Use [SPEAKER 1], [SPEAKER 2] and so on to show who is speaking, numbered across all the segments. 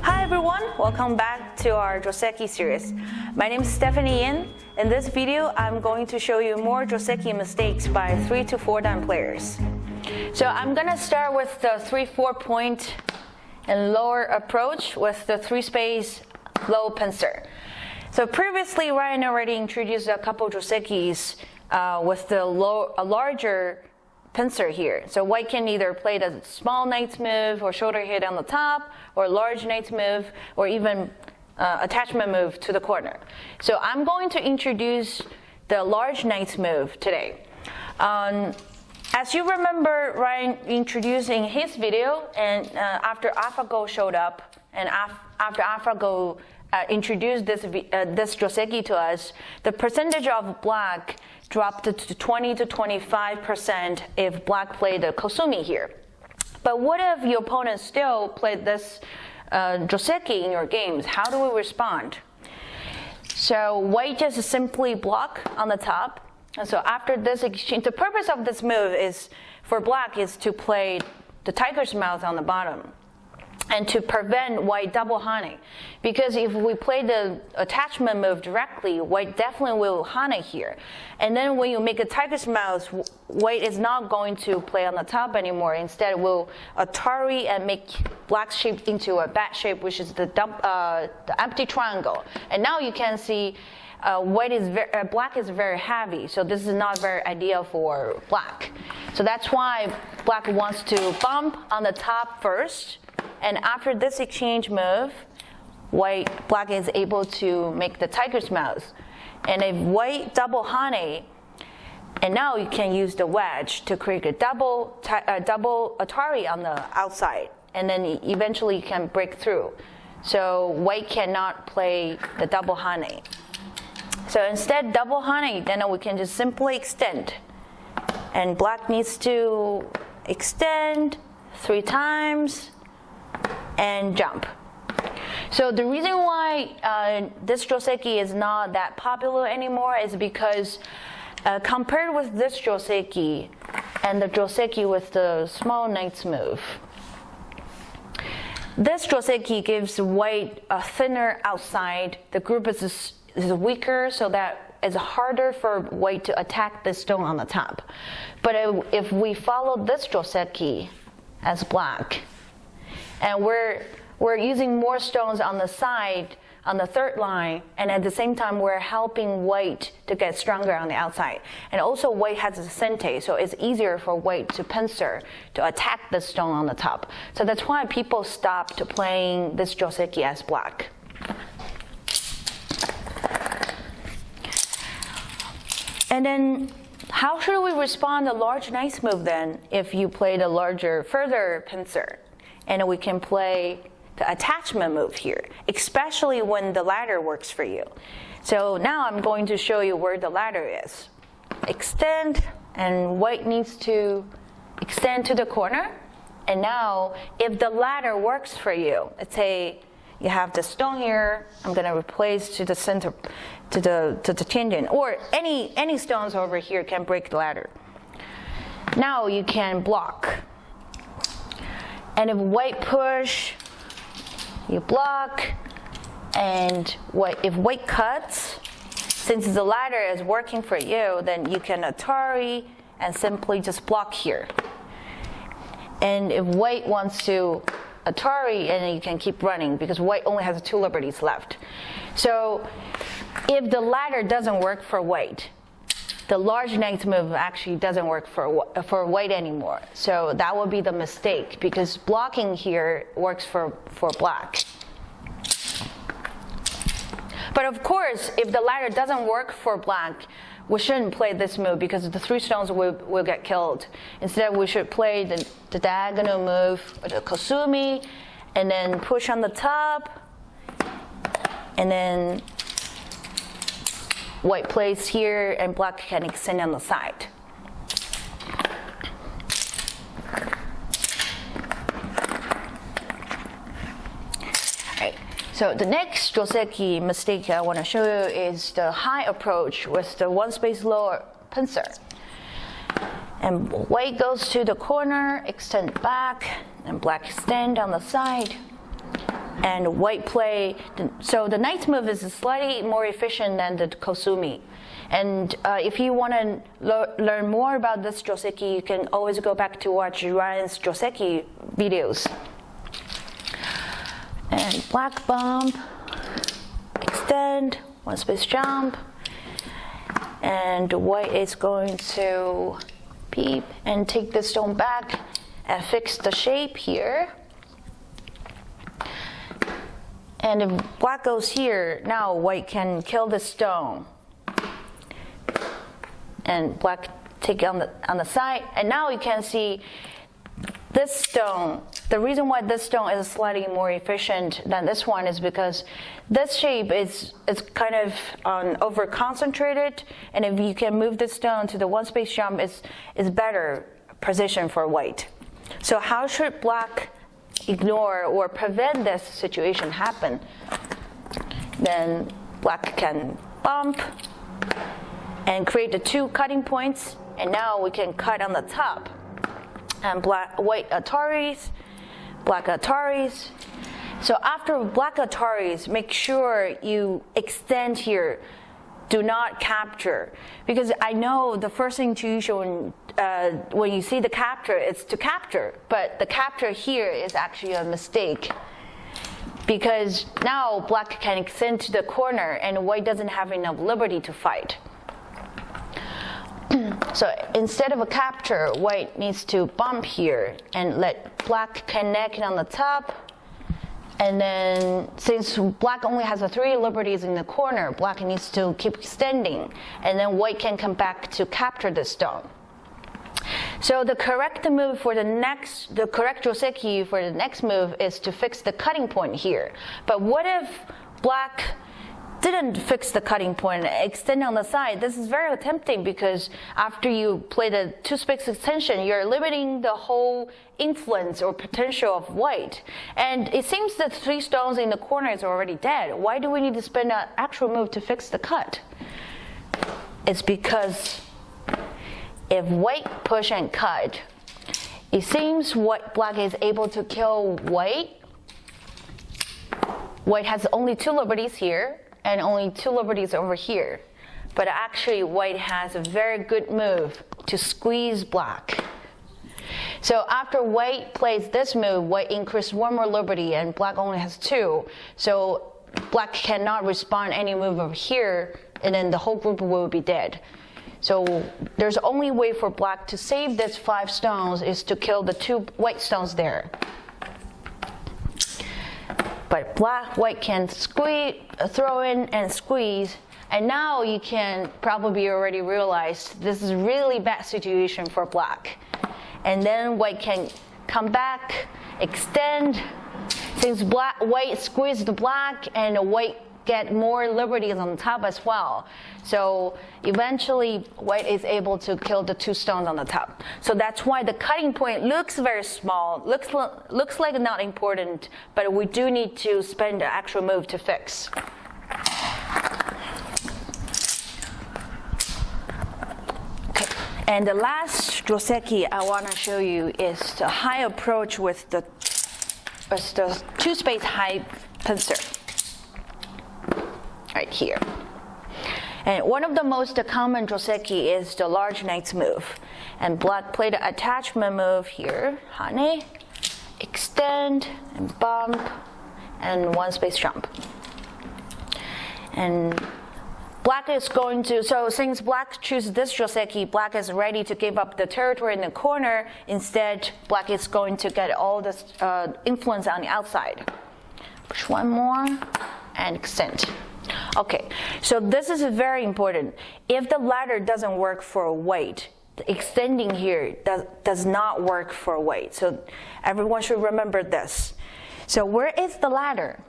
[SPEAKER 1] Hi everyone, welcome back to our Joseki series. My name is Stephanie Yin. In this video, I'm going to show you more Joseki mistakes by 3 to 4 dan players. So I'm gonna start with the 3-4 point and lower approach with the 3-space low pincer. So previously, Ryan already introduced a couple Josekis with a larger pincer here. So white can either play the small knight's move or shoulder hit on the top, or large knight's move, or even attachment move to the corner. So I'm going to introduce the large knight's move today. As you remember, Ryan introducing his video, and after AlphaGo showed up, and after AlphaGo introduced this Joseki to us, the percentage of black dropped to 20 to 25% if black played the Kosumi here. But what if your opponent still played this Joseki in your games? How do we respond? So white just simply block on the top. And so after this exchange, the purpose of this move is for black is to play the tiger's mouth on the bottom and to prevent white double hane. Because if we play the attachment move directly, white definitely will hane here. And then when you make a tiger's mouth, white is not going to play on the top anymore. Instead, will Atari and make black shape into a bat shape, which is the empty triangle. And now you can see black is very heavy, so this is not very ideal for black. So that's why black wants to bump on the top first. And after this exchange move, black is able to make the tiger's mouth. And if white double hane, and now you can use the wedge to create a double Atari on the outside, and then eventually you can break through. So white cannot play the double hane. So instead double hane, then we can just simply extend. And black needs to extend 3 times and jump. So the reason why this Joseki is not that popular anymore is because compared with this Joseki and the Joseki with the small knight's move, this Joseki gives white a thinner outside. The group is weaker, so that it's harder for white to attack the stone on the top. But if we follow this Joseki as black, and we're using more stones on the side, on the third line, and at the same time we're helping white to get stronger on the outside. And also white has a sente, so it's easier for white to pincer, to attack the stone on the top. So that's why people stopped playing this Joseki as black. And then how should we respond to large knight's move then if you play the larger, further pincer? And we can play the attachment move here, especially when the ladder works for you. So now I'm going to show you where the ladder is. Extend, and white needs to extend to the corner. And now, if the ladder works for you, let's say you have the stone here, I'm gonna replace to the center, to the tangent, or any stones over here can break the ladder. Now you can block. And if white push, you block, and if white cuts, since the ladder is working for you, then you can Atari and simply just block here. And if white wants to Atari, and you can keep running because white only has 2 liberties left. So if the ladder doesn't work for white, the large knight's move actually doesn't work for white anymore. So that would be the mistake, because blocking here works for black. But of course, if the ladder doesn't work for black, we shouldn't play this move because the 3 stones will get killed. Instead, we should play the diagonal move, or the Kosumi, and then push on the top, and then white plays here, and black can extend on the side. Alright, so the next Joseki mistake I want to show you is the high approach with the 1 space lower pincer. And white goes to the corner, extend back, and black extend on the side. and white play. So the knight's move is slightly more efficient than the Kosumi. And if you want to learn more about this Joseki, you can always go back to watch Ryan's Joseki videos. And black bump, extend, one space jump, and white is going to peep and take the stone back and fix the shape here. And if black goes here, now white can kill the stone. And black take it on the side. And now you can see this stone. The reason why this stone is slightly more efficient than this one is because this shape is kind of over concentrated. And if you can move this stone to the one space jump, is better position for white. So how should black ignore or prevent this situation happen? Then black can bump and create the two cutting points, and now we can cut on the top. And white Ataris, black Ataris. So after black Ataris, make sure you extend here. Do not capture, because I know the first intuition when you see the capture, it's to capture, but the capture here is actually a mistake, because now black can extend to the corner and white doesn't have enough liberty to fight. So instead of a capture, white needs to bump here and let black connect on the top. And then since black only has the 3 liberties in the corner, black needs to keep extending. And then white can come back to capture the stone. So the correct move for the correct Joseki for the next move is to fix the cutting point here. But what if black didn't fix the cutting point and extend on the side? This is very tempting, because after you play the 2-space extension, you're limiting the whole influence or potential of white. And it seems that 3 stones in the corner is already dead. Why do we need to spend an actual move to fix the cut? It's because if white push and cut, it seems black is able to kill white. White has only 2 liberties here and only 2 liberties over here. But actually white has a very good move to squeeze black. So after white plays this move, white increases 1 more liberty and black only has 2. So black cannot respond any move over here, and then the whole group will be dead. So there's only way for black to save this 5 stones is to kill the 2 white stones there. But white can squeeze, throw in and squeeze, and now you can probably already realize this is a really bad situation for black. And then white can come back, extend. Since white squeezed the black, and white get more liberties on top as well. So eventually white is able to kill the 2 stones on the top. So that's why the cutting point looks very small, looks like not important, but we do need to spend the actual move to fix. Okay. And the last Joseki I want to show you is the high approach with the 2-space high pincer. Right here. And one of the most common Joseki is the large knight's move. And black played the attachment move here, hane, extend, and bump, and 1-space jump. And black is going to, so since black chooses this Joseki, black is ready to give up the territory in the corner. Instead, black is going to get all this influence on the outside. Push 1 more, and extend. Okay, so this is very important. If the ladder doesn't work for white, the extending here does not work for white. So everyone should remember this. So where is the ladder?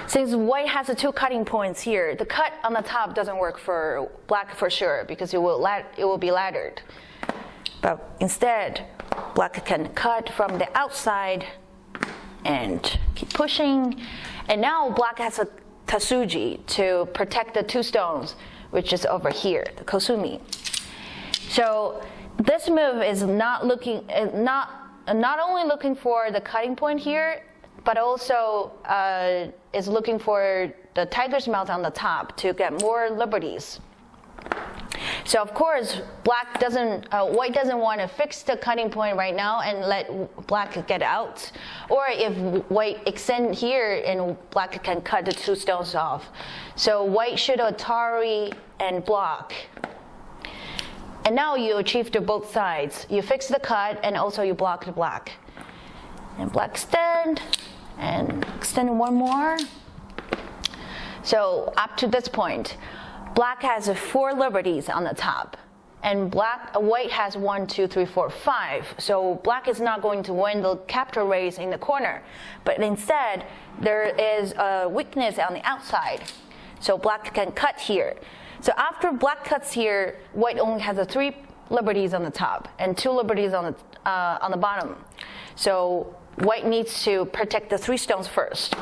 [SPEAKER 1] Since white has the 2 cutting points here, the cut on the top doesn't work for black for sure, because it will be laddered. But instead, black can cut from the outside and keep pushing. And now black has a Tatsuji to protect the 2 stones, which is over here, the Kosumi. So this move is not only looking for the cutting point here, but also is looking for the tiger's mouth on the top to get more liberties. So of course, white doesn't want to fix the cutting point right now and let black get out. Or if white extend here and black can cut the 2 stones off. So white should Atari and block. And now you achieved to both sides. You fix the cut and also you block the black. And black extend and extend one more. So up to this point, black has 4 liberties on the top, and white has 1, 2, 3, 4, 5. So black is not going to win the capital race in the corner, but instead there is a weakness on the outside. So black can cut here. So after black cuts here, white only has 3 liberties on the top and 2 liberties on the bottom. So white needs to protect the 3 stones first.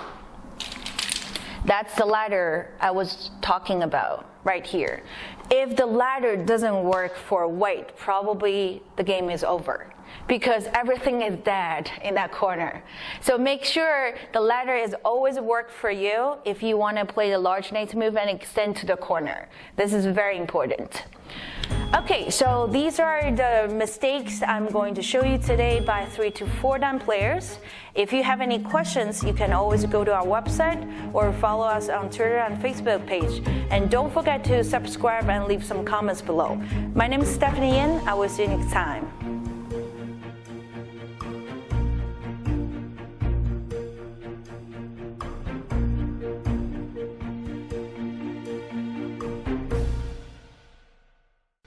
[SPEAKER 1] That's the ladder I was talking about right here. If the ladder doesn't work for white, probably the game is over because everything is dead in that corner. So make sure the ladder is always work for you if you want to play the large knight move and extend to the corner. This is very important. Okay, so these are the mistakes I'm going to show you today by 3 to 4 dan players. If you have any questions, you can always go to our website or follow us on Twitter and Facebook page. And don't forget to subscribe and leave some comments below. My name is Stephanie Yin. I will see you next time.